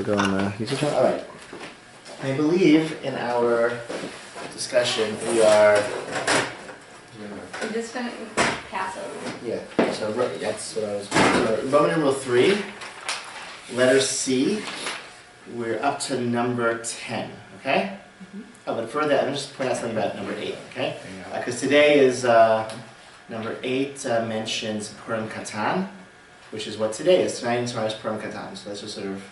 to go on the YouTube channel? All right. I believe in our discussion we are... We're just going to pass over. Yeah, so that's what I was... So Roman numeral 3, letter C, we're up to number 10, okay? Oh, but for that, I'm just point out something about number 8, okay? Because today is, number 8 mentions Purim Katan, which is what today is. Tonight and tomorrow is Purim Katan. So let's just sort of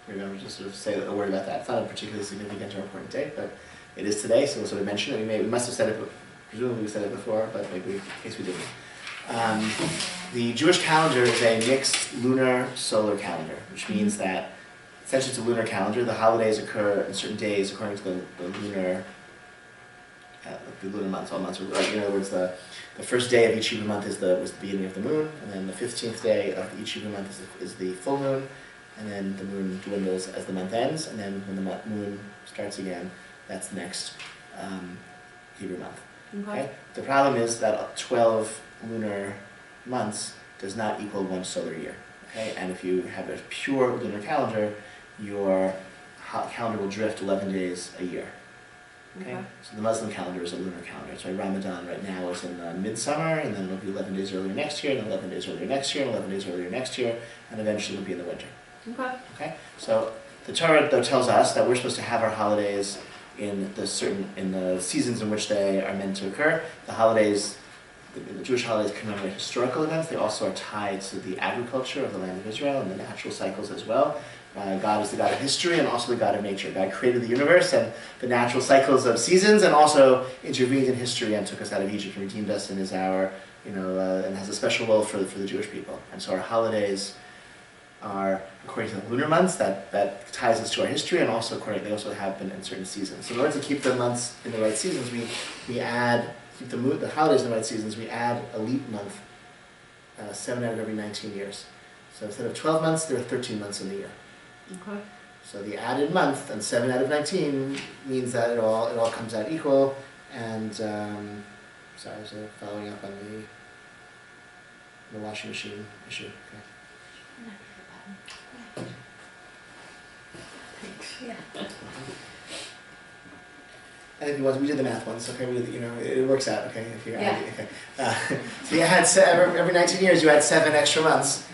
remember to sort of say a word about that. It's not a particularly significant or important day, but it is today, so we'll sort of mention it. We must have said it, presumably we said it before, but maybe in case we didn't. The Jewish calendar is a mixed lunar-solar calendar, which means that essentially it's a lunar calendar. The holidays occur on certain days according to the lunar months. All months are, in other words, the first day of each Hebrew month was the beginning of the moon, and then the 15th day of each Hebrew month is the full moon, and then the moon dwindles as the month ends, and then when the moon starts again, that's the next Hebrew month. Okay? The problem is that 12 lunar months does not equal one solar year. Okay? And if you have a pure lunar calendar, your calendar will drift 11 days a year. Okay? So the Muslim calendar is a lunar calendar. So Ramadan right now is in midsummer, and then it'll be 11 days earlier next year, and 11 days earlier next year, and 11 days earlier next year, and eventually it'll be in the winter. Okay? So the Torah though tells us that we're supposed to have our holidays in the seasons in which they are meant to occur. The holidays, the Jewish holidays commemorate historical events. They also are tied to the agriculture of the land of Israel and the natural cycles as well. God is the God of history and also the God of nature. God created the universe and the natural cycles of seasons, and also intervened in history and took us out of Egypt and redeemed us, and is our, and has a special role for the Jewish people. And so our holidays are according to the lunar months. That ties us to our history, and also they also happen in certain seasons. So in order to keep the months in the right seasons, we add, keep the holidays in the right seasons, we add a leap month, 7 out of every 19 years. So instead of 12 months, there are 13 months in the year. Okay. So the added month and 7 out of 19 means that it all comes out equal. And sorry, I was following up on the washing machine issue. Okay. Yeah. I think we did the math once. Okay, it works out. Okay, if you add, okay. So you had every 19 years you had 7 extra months.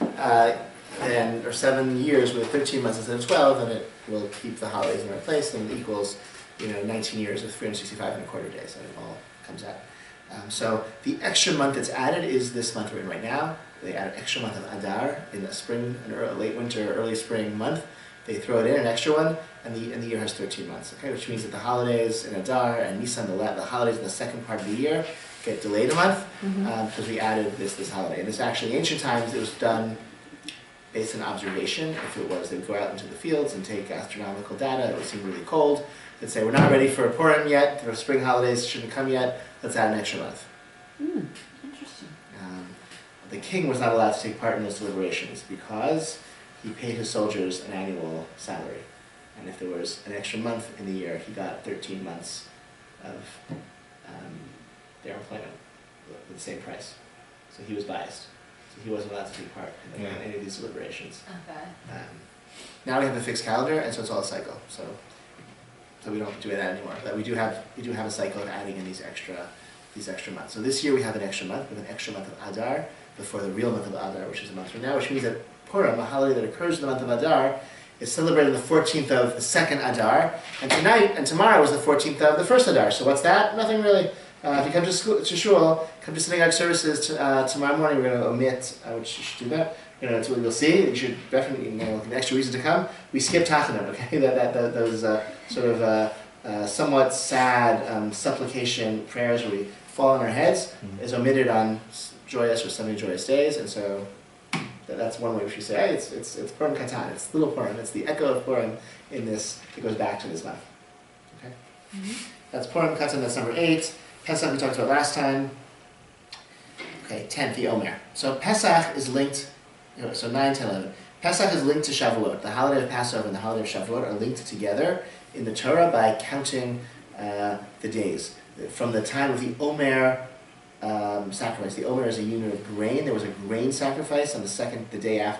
Or 7 years with 13 months instead of 12, and it will keep the holidays in their place, and it equals 19 years with 365 and a quarter days, and it all comes out. So the extra month that's added is this month we're in right now. They add an extra month of Adar in the spring, late winter, early spring month. They throw it in, an extra one, and the year has 13 months. Okay, which means that the holidays in Adar and Nisan, the holidays in the second part of the year, get delayed a month because we added this holiday. And this actually, in ancient times, it was done based on observation. If it was, they would go out into the fields and take astronomical data. It would seem really cold. They'd say, we're not ready for Purim yet, the spring holidays shouldn't come yet, let's add an extra month. Interesting. The king was not allowed to take part in those deliberations because he paid his soldiers an annual salary. And if there was an extra month in the year, he got 13 months of their employment with the same price. So he was biased. He wasn't allowed to take part in any of these deliberations. Okay. Now we have a fixed calendar, and so it's all a cycle. So we don't do that anymore. But we do have a cycle of adding in these extra months. So this year we have an extra month. We have an extra month of Adar before the real month of Adar, which is a month from now, which means that Purim, a holiday that occurs in the month of Adar, is celebrated on the 14th of the second Adar, and tonight and tomorrow is the 14th of the first Adar. So what's that? Nothing really. If you come to shul, come to synagogue services tomorrow morning, we're going to omit, which you should do that. That's what you'll see. You should definitely, an extra reason to come. We skip Tachanun, okay? Those sort of somewhat sad supplication prayers where we fall on our heads is omitted on joyous or semi-joyous days, and so that's one way we should say, hey, it's Purim Katan, it's little Purim, it's the echo of Purim in this. It goes back to this month. Okay, that's Purim Katan. That's number 8. Pesach we talked about last time. Okay, 10th, the Omer. So Pesach is linked, so 9, 10, 11. Pesach is linked to Shavuot. The holiday of Passover and the holiday of Shavuot are linked together in the Torah by counting the days. From the time of the Omer sacrifice. The Omer is a unit of grain. There was a grain sacrifice on the second day of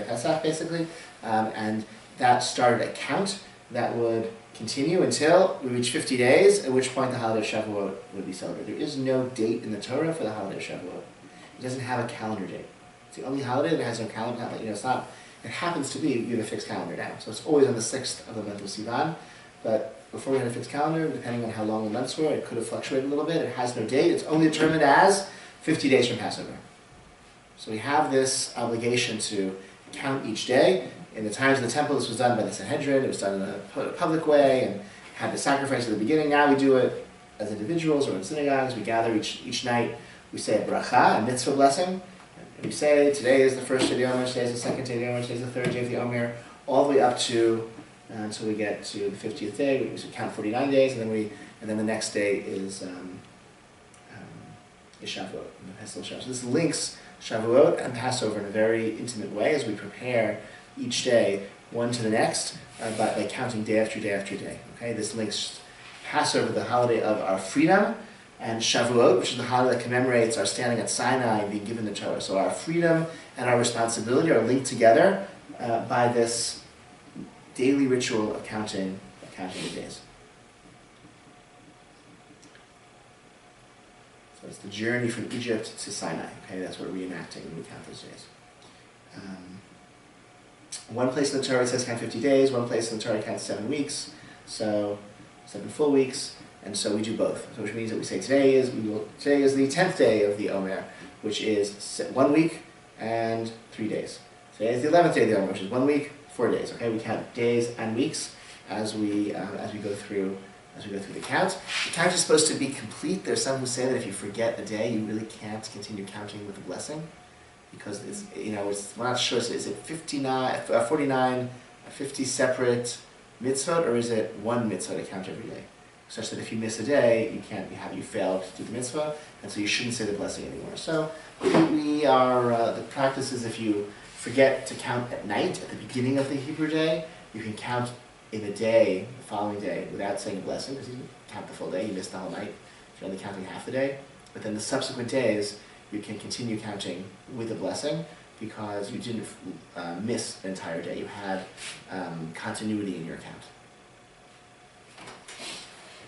Pesach, basically. And that started a count that would continue until we reach 50 days, at which point the holiday of Shavuot would be celebrated. There is no date in the Torah for the holiday of Shavuot. It doesn't have a calendar date. It's the only holiday that has no calendar. It's not. It happens to be you have a fixed calendar now, so it's always on the 6th of the month of Sivan. But before we had a fixed calendar, depending on how long the months were, it could have fluctuated a little bit. It has no date. It's only determined as 50 days from Passover. So we have this obligation to count each day. In the times of the temple, this was done by the Sanhedrin. It was done in a public way and had the sacrifice at the beginning. Now we do it as individuals or in synagogues. We gather each night. We say a bracha, a mitzvah blessing. And we say, today is the first day of the Omer, today is the second day of the Omer, today is the third day of the Omer, all the way up to until we get to the 50th day. We count 49 days, and then the next day is Shavuot, the Pesach Shavuot. So this links Shavuot and Passover in a very intimate way as we prepare each day one to the next by counting day after day after day. Okay, this links Passover, the holiday of our freedom, and Shavuot, which is the holiday that commemorates our standing at Sinai and being given the Torah. So our freedom and our responsibility are linked together by this daily ritual of counting the days. So it's the journey from Egypt to Sinai. Okay, that's what we're reenacting when we count those days. One place in the Torah it says count 50 days. One place in the Torah counts 7 weeks. So 7 full weeks. And so we do both. So which means that we say today is the 10th day of the Omer, which is 1 week and 3 days. Today is the 11th day of the Omer, which is 1 week, 4 days. Okay, we count days and weeks as we go through the count. The count is supposed to be complete. There's some who say that if you forget a day, you really can't continue counting with the blessing, because we're not sure. Is it 49, 50 separate mitzvot, or is it one mitzvah to count every day? Such that if you miss a day, you failed to do the mitzvah, and so you shouldn't say the blessing anymore. So the practice is if you forget to count at night, at the beginning of the Hebrew day, you can count in the day, the following day, without saying a blessing, because you didn't count the full day, you missed the whole night, you're only counting half the day. But then the subsequent days, you can continue counting with a blessing, because you didn't miss an entire day. You had continuity in your count.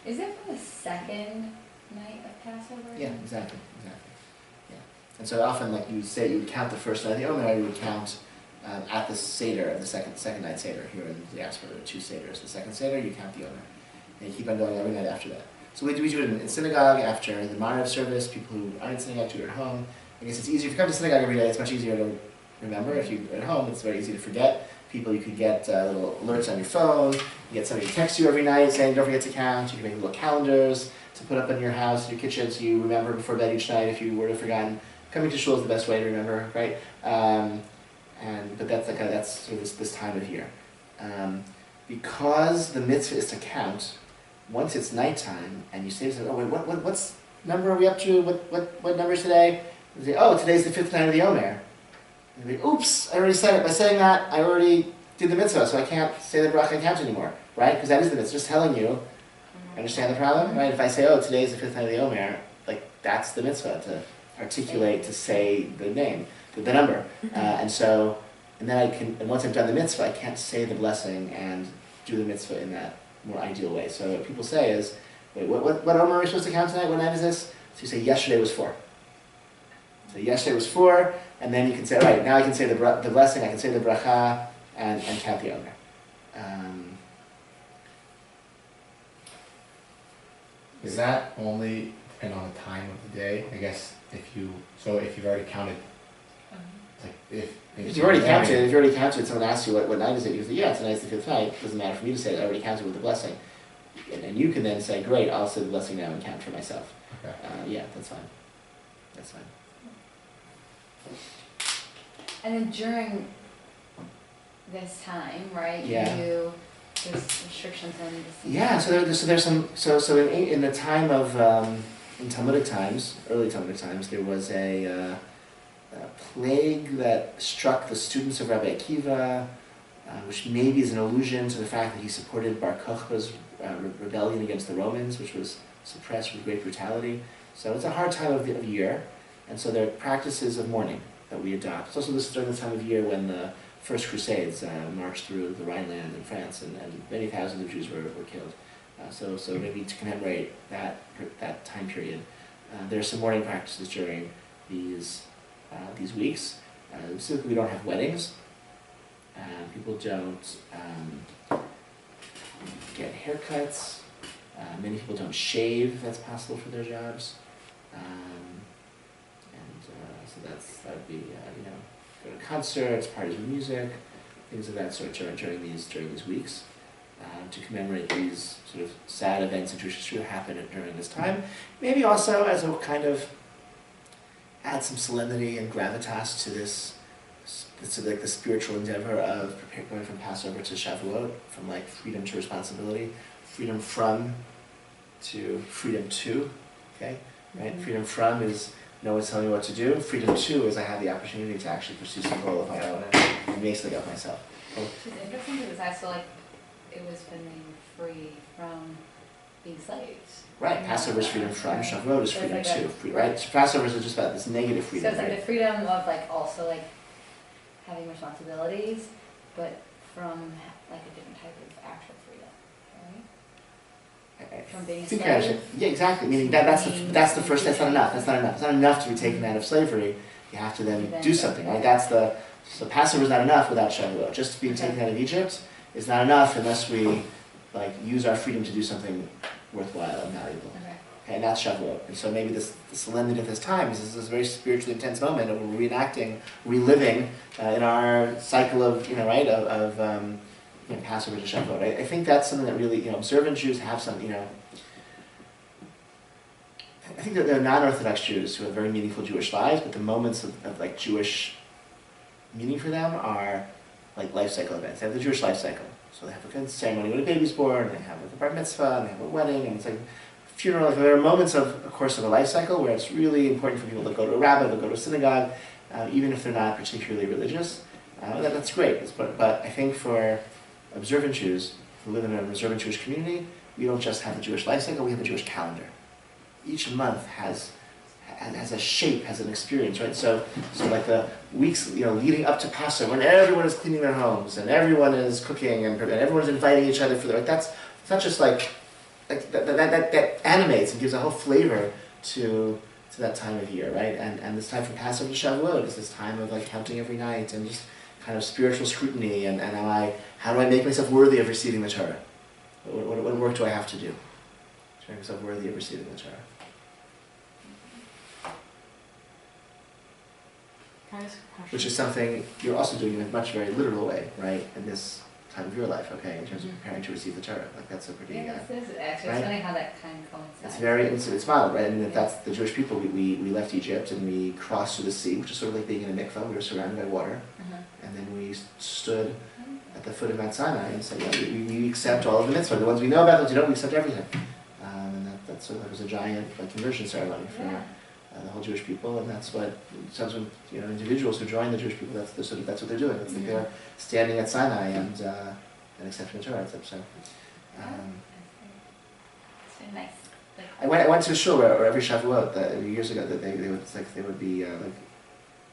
Is it for the second night of Passover? Yeah, exactly. Yeah. And so often, like you would say, you would count the first night of the Omer, you would count at the Seder of the second night Seder. Here in the diaspora, there are 2 Seders. The second Seder, you count the Omer. And you keep on going every night after that. So we do it in synagogue after the Maariv service. People who aren't in synagogue do it at home. I guess it's easier. If you come to synagogue every day, it's much easier to remember. If you're at home, it's very easy to forget. You could get little alerts on your phone. You get somebody to text you every night saying, don't forget to count. You can make little calendars to put up in your house, your kitchen, so you remember before bed each night if you were to have forgotten. Coming to shul is the best way to remember, right? But that's sort of this time of year. Because the mitzvah is to count, once it's nighttime and you say to yourself, oh wait, what's number are we up to? What number is today? You say, oh, today's the 5th night of the Omer. And you say, oops, I already said it. By saying that, I already did the mitzvah, so I can't say the bracha and count anymore, right? Because that is the mitzvah, just telling you. Understand the problem, right? If I say, oh, today's the 5th night of the Omer, that's the mitzvah, to articulate, to say the name, the number. And then once I've done the mitzvah, I can't say the blessing and do the mitzvah in that more ideal way. So what people say is, wait, what Omer are we supposed to count tonight? What night is this? So you say, yesterday was 4. So yesterday was 4, and then you can say, all right, now I can say the blessing, I can say the bracha, and count the Omer. Is that only depend on the time of the day? I guess if you've already counted, if you've already counted, someone asks you what night is it, you say, yeah, tonight's the 5th night. It doesn't matter for me to say it, I already counted with the blessing. And you can then say, great, I'll say the blessing now and count for myself. Okay. Yeah, that's fine. That's fine. And then during this time, right? Yeah. There's restrictions on this. Yeah. So there's some. So in the time of in Talmudic times, early Talmudic times, there was a plague that struck the students of Rabbi Akiva, which maybe is an allusion to the fact that he supported Bar Kokhba's rebellion against the Romans, which was suppressed with great brutality. So it's a hard time of the year, and so there are practices of mourning that we adopt. It's also during the time of year when the First Crusades marched through the Rhineland in France, and many thousands of Jews were killed. So maybe to commemorate that time period, there are some mourning practices during these weeks. Specifically, we don't have weddings. People don't get haircuts. Many people don't shave if that's possible for their jobs. So that would be go to concerts, parties with music, things of that sort during these weeks, to commemorate these sort of sad events in Jewish history that happened during this time. Maybe also as a kind of add some solemnity and gravitas to this. It's like the spiritual endeavor of going from Passover to Shavuot, from like freedom to responsibility, freedom from to freedom to, okay? Right? Mm-hmm. Freedom from is no one's telling me what to do. Freedom to is I have the opportunity to actually pursue some goal of my own and make something of myself. Cool. It's interesting because I feel like it was when they were free from being slaves. Right, Passover is freedom from, Shavuot is freedom like to, right? So Passover is just about this negative freedom. So it's like the freedom of like also like having responsibilities, but from like a different type of actual freedom, right? From being slave. Yeah, exactly. Meaning that's the first. That's not enough. That's not enough. It's not enough to be taken out of slavery. You have to then do something, right? So Passover is not enough without Shavuot. Just being taken out of Egypt is not enough unless we like use our freedom to do something worthwhile and valuable. Okay, and that's Shavuot. And so maybe the solemnity of this time is this very spiritually intense moment of reenacting, reliving in our cycle of, Passover to Shavuot. I think that's something that really, observant Jews have some, I think that there are non-Orthodox Jews who have very meaningful Jewish lives, but the moments of like Jewish meaning for them are like life cycle events. They have the Jewish life cycle. So they have a good ceremony when a baby's born, they have a bar mitzvah, and they have a wedding, and it's like funeral. There are moments of a course of a life cycle where it's really important for people to go to a rabbi, to go to a synagogue, even if they're not particularly religious. That's great. But I think for observant Jews who live in an observant Jewish community, we don't just have the Jewish life cycle, we have a Jewish calendar. Each month has a shape, has an experience, right? So like the weeks, leading up to Passover, when everyone is cleaning their homes and everyone is cooking and everyone's inviting each other for the, it's not just like that animates and gives a whole flavor to that time of year, right? And this time from Passover to Shavuot is this time of like counting every night and just kind of spiritual scrutiny and how do I make myself worthy of receiving the Torah? What work do I have to do to make myself worthy of receiving the Torah? Which is something you're also doing in a much very literal way, right? In this time of your life, okay, in terms of preparing to receive the Torah. Like that's a pretty actually right? It's funny how that kind of coincides. It's mild, right? I mean, that's the Jewish people. We left Egypt and we crossed through the sea, which is sort of like being in a mikvah. We were surrounded by water, and then we stood at the foot of Mount Sinai and said, we accept all of the mitzvah. The ones we know about, those we don't, we accept everything. And that sort of was a giant conversion ceremony for the whole Jewish people, and that's what sometimes when individuals who join the Jewish people, that's what they're doing. It's like they're standing at Sinai and accepting the Torah. It's very nice. I went to a show where every Shavuot years ago that they would be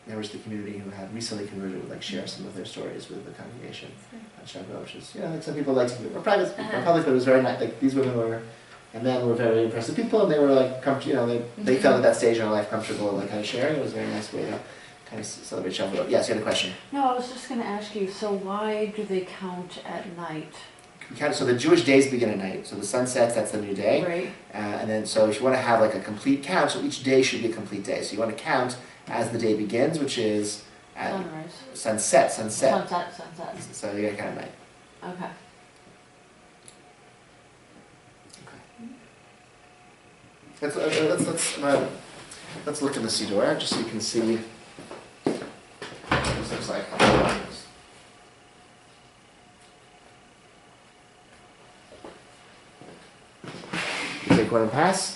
there was the community who had recently converted would share some of their stories with the congregation on Shavuot, which is like some people like to be more private, more public, but it was very nice. Like these women were. And then were very impressive people, and they were they felt at that stage in their life comfortable kind of sharing. It was a very nice way to kind of celebrate Shavuot. Yes, you had a question? No, I was just going to ask you, so why do they count at night? So the Jewish days begin at night. So the sun sets, that's the new day. Right. And then so if you want to have a complete count, so each day should be a complete day. So you want to count as the day begins, which is at sunrise. Sunset. Sunset. So you got to count at night. Okay. Let's look in the Siddur just so you can see what this looks like. You take one and pass.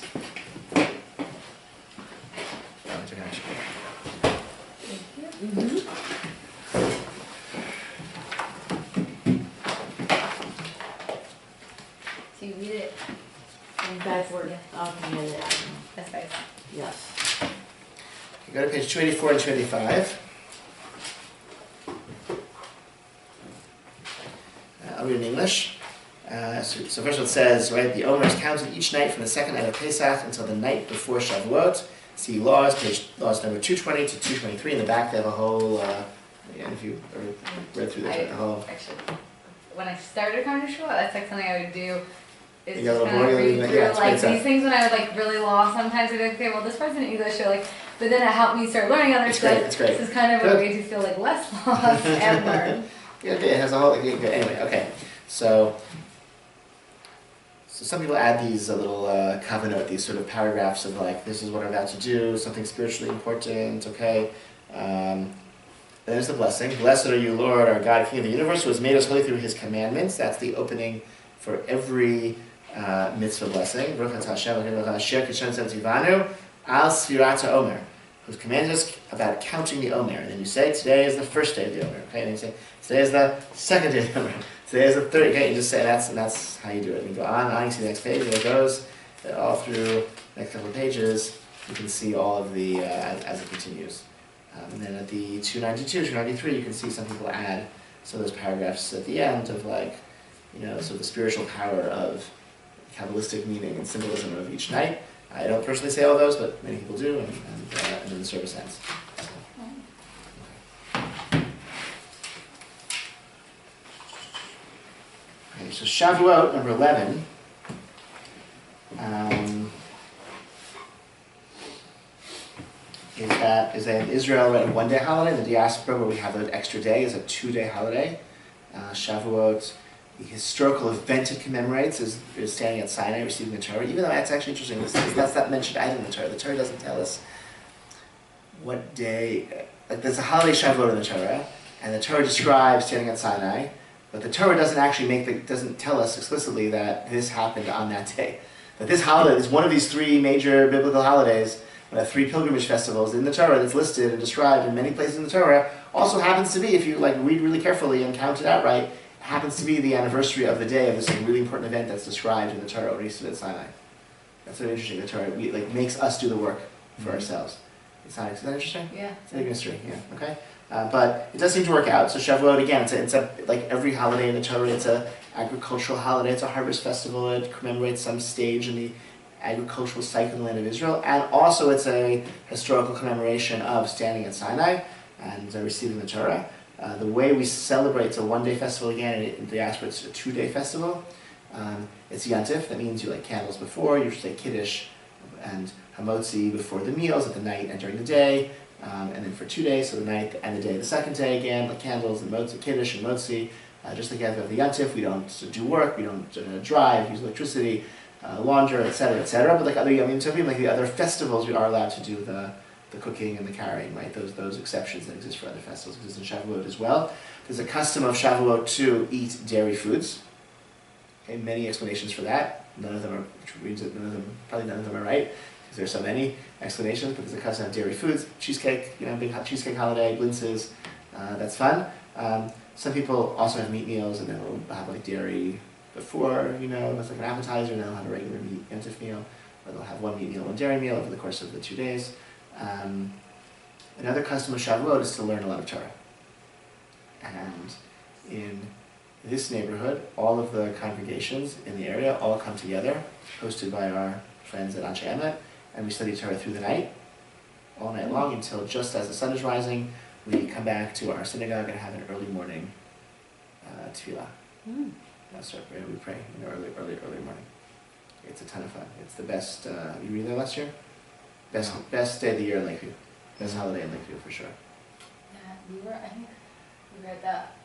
So you read it backward. Yeah. Okay, That's right. yes. You go to page 284 and 285. I'll read in English. So first one says, right, the Omer is counted each night from the second night of Pesach until the night before Shavuot. See laws, page laws number 220 to 223. In the back they have a whole, if you read through this, the whole... Actually, when I started coming to Shavuot, that's like something I would do. Is You got a just little kind of more, read yeah, through it's like great these things when I was like really lost. Sometimes I'd be like, okay, well this part's in English, so like, but then it helped me start learning other It's stuff. great, it's great. This is kind of a way to feel like less lost and learn. Yeah, it has a whole, anyway, okay. So some people add these little covenant, these sort of paragraphs of like, this is what I'm about to do, something spiritually important, okay? There's the blessing. Blessed are you, Lord, our God, King of the universe, who has made us holy through his commandments. That's the opening for every mitzvah blessing. Baruch Hashem, Asher Kishon Tzivanu, Al Sfirata Omer, who's commanded us about counting the Omer. And then you say, today is the first day of the Omer, okay? And then you say, today is the second day of the Omer. Today is the third, okay? You just say, that's how you do it. And you go on, you see the next page, and it goes all through the next couple of pages. You can see all of the, as it continues. And then at the 292, 293, you can see some people add some of those paragraphs at the end of like, so the spiritual power of Kabbalistic meaning and symbolism of each night. I don't personally say all those, but many people do, and then the service ends. Okay, so Shavuot, number 11. Is that in Israel a one-day holiday? The diaspora, where we have an extra day, is a two-day holiday. Shavuot, the historical event it commemorates is standing at Sinai receiving the Torah. Even though that's actually interesting, that's not mentioned either in the Torah. The Torah doesn't tell us what day. Like there's a holiday Shavuot in the Torah, and the Torah describes standing at Sinai, but the Torah doesn't actually doesn't tell us explicitly that this happened on that day. That this holiday is one of these three major biblical holidays. Three pilgrimage festivals in the Torah that's listed and described in many places in the Torah also happens to be, if you like read really carefully and count it out right, happens to be the anniversary of the day of this really important event that's described in the Torah when he stood at Sinai. That's so interesting. The Torah makes us do the work for ourselves. Is that interesting? Yeah. It's a big mystery. Yeah. Okay. But it does seem to work out. So Shavuot again, it's like every holiday in the Torah. It's a agricultural holiday. It's a harvest festival. It commemorates some stage in the agricultural cycle in the land of Israel, and also it's a historical commemoration of standing at Sinai and receiving the Torah. The way we celebrate, it's a one-day festival again, and in the diaspora it's a two-day festival. It's Yantif, that means you light candles before, you say Kiddush and Hamotzi before the meals at the night and during the day, and then for 2 days, so the night and the day, the second day again, light candles and Motzi, Kiddush and Motzi. Just like as we have the Yantif, we don't do work, we don't drive, use electricity, launder, etc. But like other Yom Tovim, like the other festivals, we are allowed to do the cooking and the carrying, right? Those exceptions that exist for other festivals exist in Shavuot as well. There's a custom of Shavuot to eat dairy foods. Okay, many explanations for that. None of them are, which means that probably none of them are right, because there's so many explanations. But there's a custom of dairy foods, cheesecake, big hot cheesecake holiday, blintzes. That's fun. Some people also have meat meals, and they'll have like dairy before, it's like an appetizer, and they'll have a regular meat Yantif meal, or they'll have one meat meal, one dairy meal over the course of the 2 days. Another custom of Shavuot is to learn a lot of Torah. And in this neighborhood, all of the congregations in the area all come together, hosted by our friends at Anshe Emet, and we study Torah through the night, all night long, until just as the sun is rising, we come back to our synagogue and have an early morning tefillah. We pray in the early morning. It's a ton of fun. It's the best. You were there last year? Best day of the year in Lakeview. Best holiday in Lakeview for sure. Yeah, I think we were at that.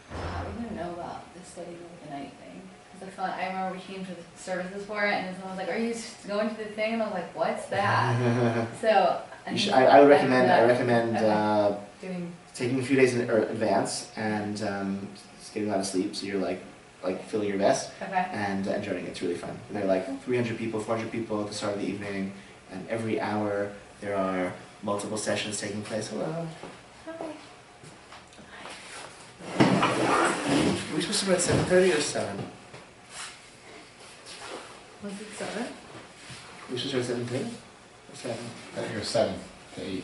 We didn't know about the study of the night thing. Because I remember we came to the services for it, and someone was like, "Are you going to the thing?" And I was like, "What's that?" So I would recommend. I recommend taking a few days in advance and just getting a lot of sleep, so you're like feeling your best, and enjoying it. It's really fun. There are like 300 people, 400 people at the start of the evening, and every hour there are multiple sessions taking place. Hello. Hi. Are we supposed to start at 7:30 or 7? Was it 7? We should start at 7:30 or 7? I think it was 7 to 8.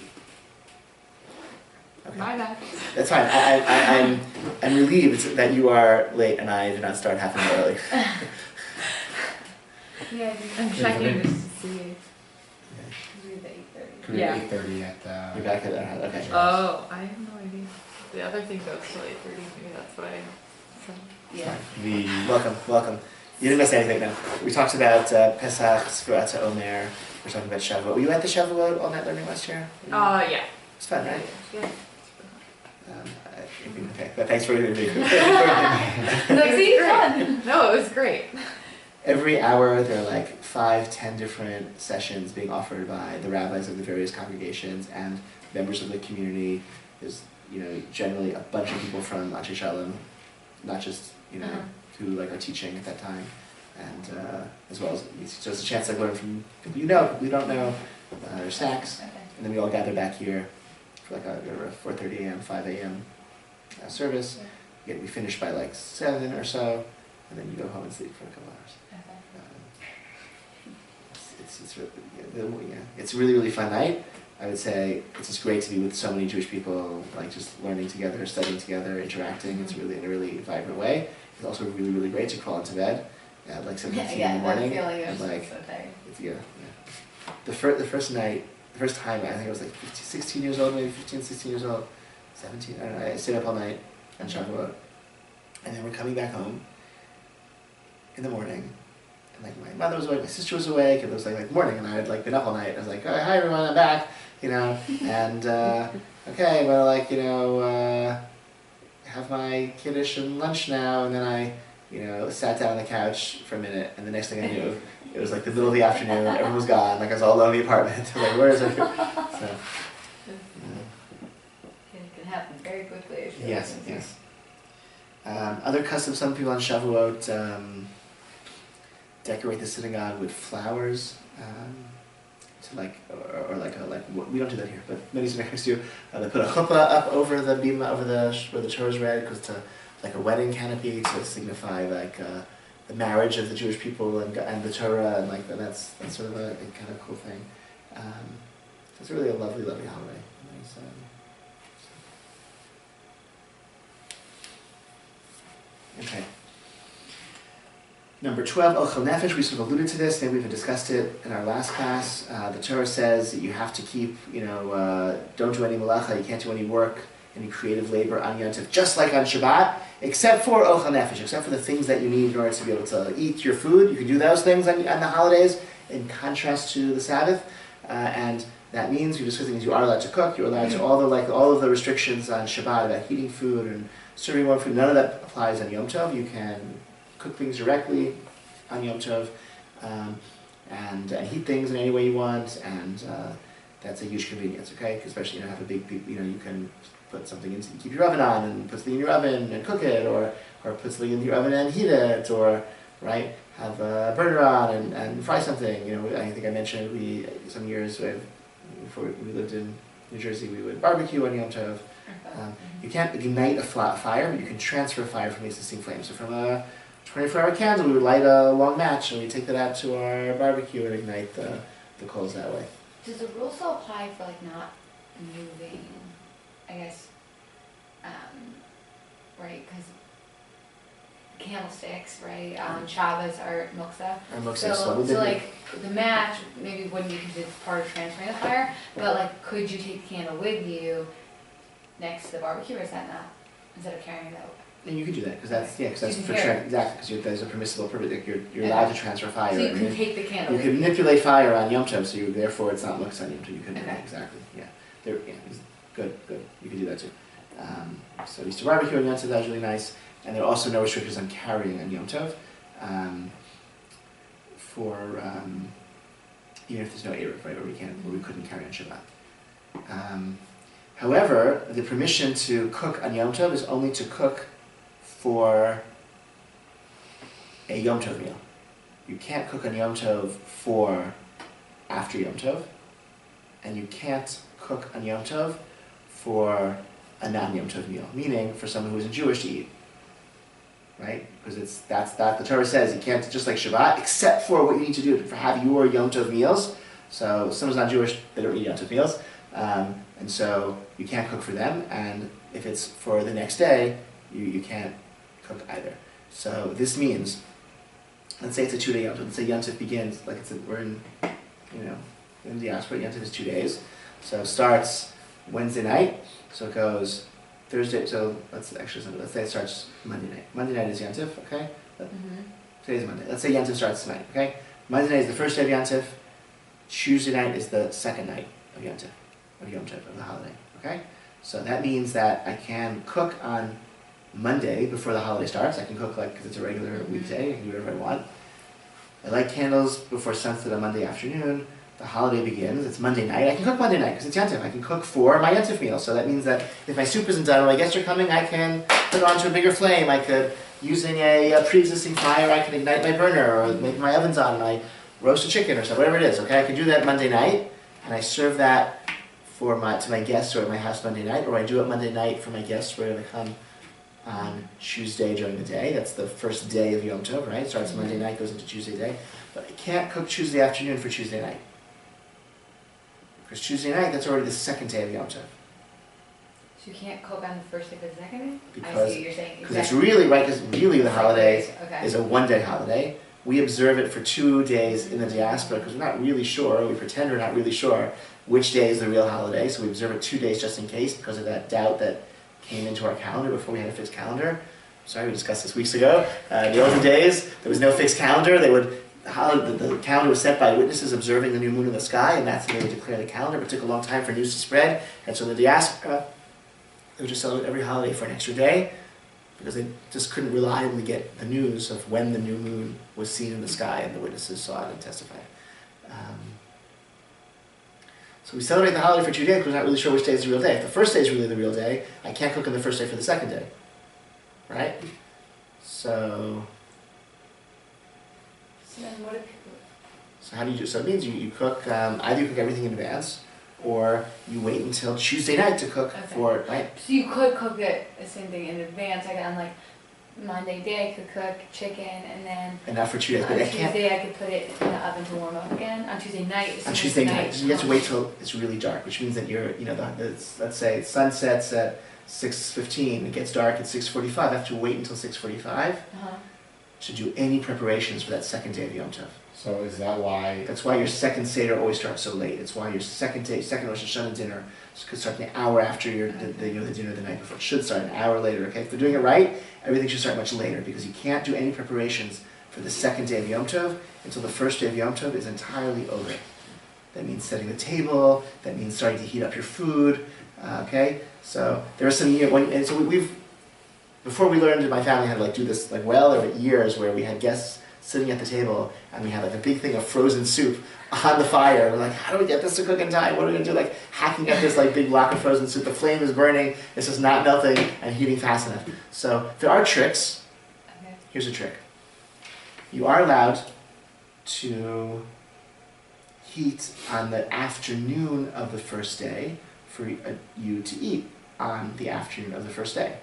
Okay. My bad. That's fine. I'm relieved that you are late and I did not start half an hour early. Yeah, I'm checking just to see. we did the 8:30. Could be Yeah. 8:30 at the. You're back at okay. Oh, I have no idea. The other thing goes till 8:30. Maybe that's why. Yeah. Welcome. You didn't miss anything now. We talked about Pesach, Sfurat Omer. We're talking about Shavuot. Were you at the Shavuot all night learning last year? Yeah. It's fun, right? Yeah. Okay, but thanks for No, see, fun. No, it was great. Every hour there are like 5-10 different sessions being offered by the rabbis of the various congregations and members of the community. There's generally a bunch of people from Anshe Shalom, not just who like are teaching at that time, and as well as it's just a chance to learn from people people we don't know, their snacks, Okay. and then we all gather back here for like a 4:30 a.m., 5 a.m. Service. We finish by like 7 or so, and then you go home and sleep for a couple hours. It's really really fun night. I would say it's just great to be with so many Jewish people, like just learning together, studying together, interacting. It's really in a really vibrant way. It's also really really great to crawl into bed at like 7:15 in the morning. That feeling of like so tired. the first time I think I was like 16 years old, maybe 15, 16 years old, 17. I don't know. I stayed up all night on Shavuot, and then we're coming back home in the morning. And like my mother was awake, my sister was awake, and it was like morning, and I had like been up all night. I was like, oh, hi everyone, I'm back, and okay, well, have my kiddush and lunch now, and then I, sat down on the couch for a minute, and the next thing I knew, it was like the middle of the afternoon, everyone was gone, like I was all alone in the apartment. I was like, where is everyone? So, It can happen very quickly. If you're yes, looking yes. Other customs, some people on Shavuot decorate the synagogue with flowers, to we don't do that here, but many synagogues do. They put a chuppah up over the bima, where the Torah is read, because to like a wedding canopy to signify like the marriage of the Jewish people and the Torah, and like that's sort of a kind of cool thing. So it's really a lovely holiday. Nice, okay. Number 12, Ochel Nefesh, we sort of alluded to this, maybe we even discussed it in our last class. The Torah says that you have to keep, don't do any malacha, you can't do any work, any creative labor on Yom Tov, just like on Shabbat, except for Ochel Nefesh, except for the things that you need in order to be able to eat your food. You can do those things on the holidays, in contrast to the Sabbath. And that means, you are allowed to cook, you're allowed to, all of the restrictions on Shabbat about heating food and serving warm food, none of that applies on Yom Tov. You can cook things directly on Yom Tov, and heat things in any way you want, and that's a huge convenience, okay? Especially, have a big, you can put something in, keep your oven on, and put something in your oven and cook it, or put something in your oven and heat it, or, right, have a burner on and fry something. I think I mentioned some years before we lived in New Jersey, we would barbecue on Yom Tov. You can't ignite a fire, but you can transfer fire from existing flames. So from a 24-hour candle, we would light a long match, and we take that out to our barbecue and ignite the coals that way. Does the rule still apply for not moving, I guess, right, because candlesticks, right, on Shabbos are muksa. So the match maybe wouldn't be considered part of transferring the fire, but could you take the candle with you next to the barbecue, or is that not, instead of carrying it out? And you can do that, because that's for exactly, because there's a permissible purpose, you're allowed to transfer fire. So you can take the candle. You can manipulate fire on Yom Tov, so therefore it's not muksa on Yom Tov. You can exactly, yeah. Good. You can do that too. So Easter barbecue on Yom Tov, that was really nice, and there are also no restrictions on carrying on Yom Tov, even if there's no Eruv, right, or we couldn't carry on Shabbat. However, the permission to cook on Yom Tov is only to cook for a Yom Tov meal. You can't cook on Yom Tov for after Yom Tov, and you can't cook on Yom Tov for a non-Yom Tov meal, meaning for someone who isn't Jewish to eat, right? Because the Torah says you can't, just like Shabbat, except for what you need to do to have your Yom Tov meals. So if someone's not Jewish, they don't eat Yom Tov meals. And so you can't cook for them, and if it's for the next day, you can't cook either. So this means, let's say it's a 2-day Yom Tov. Let's say Yom Tov begins, like we're in, in the diaspora, Yom Tov is 2 days. So it starts Wednesday night, so it goes Thursday, so let's say it starts Monday night. Monday night is Yom Tov, okay? Today's Monday. Let's say Yom Tov starts tonight, okay? Monday night is the first day of Yom Tov. Tuesday night is the second night of Yom Tov, of the holiday, okay? So that means that I can cook on Monday before the holiday starts. I can cook because it's a regular weekday. I can do whatever I want. I light candles before sunset on Monday afternoon. The holiday begins. It's Monday night. I can cook Monday night because it's Yom Tov. I can cook for my Yom Tov meal. So that means that if my soup isn't done or my guests are coming, I can put it onto a bigger flame. I could, using a pre-existing fire, I can ignite my burner or maybe my oven's on and I roast a chicken or something, whatever it is. Okay, I can do that Monday night, and I serve that to my guests or at my house Monday night, or I do it Monday night for my guests who are going to come on Tuesday during the day. That's the first day of Yom Tov, right? Starts Monday night, goes into Tuesday day. But I can't cook Tuesday afternoon for Tuesday night. Because Tuesday night, that's already the second day of Yom Tov. So you can't cook on the first day for the second day? I Because see what you're saying. it's really, right, because really the holiday Okay. is a one-day holiday. We observe it for 2 days in the diaspora because we're not really sure, we pretend we're not really sure which day is the real holiday, so we observe it 2 days just in case because of that doubt that came into our calendar before we had a fixed calendar. Sorry, we discussed this weeks ago. In the olden days, there was no fixed calendar. The calendar was set by witnesses observing the new moon in the sky, and that's when they would declare the calendar. But it took a long time for news to spread, and so in the diaspora, they would just celebrate every holiday for an extra day because they just couldn't reliably get the news of when the new moon was seen in the sky and the witnesses saw it and testified. So we celebrate the holiday for 2 days because we're not really sure which day is the real day. If the first day is really the real day, I can't cook on the first day for the second day. Right? So then what do people... So how do you do? So it means you cook, either you cook everything in advance, or you wait until Tuesday night to cook for, right? So you could cook it, the same thing in advance, like on Monday day I could cook chicken and then... And not for 2 days, on but I can't... Tuesday I could put it in the oven to warm up again. On Tuesday night, On Tuesday night, so you have to wait till it's really dark, which means that let's say sun sets at 6:15, it gets dark at 6:45, I have to wait until 6:45 to do any preparations for that second day of Yom Tov. So is that why? That's why your second Seder always starts so late. It's why your second Rosh Hashanah dinner could start an hour after the dinner the night before. It should start an hour later, okay? If they're doing it right, everything should start much later because you can't do any preparations for the second day of Yom Tov until the first day of Yom Tov is entirely over. That means setting the table, that means starting to heat up your food, okay? So there are some years, before we learned in my family how to do this there were years where we had guests sitting at the table and we had a big thing of frozen soup on the fire. We're like, how do we get this to cook in time? What are we gonna do? Hacking up this big block of frozen soup. The flame is burning, it's just not melting and heating fast enough. So there are tricks. Okay. Here's a trick. You are allowed to heat on the afternoon of the first day for you to eat on the afternoon of the first day.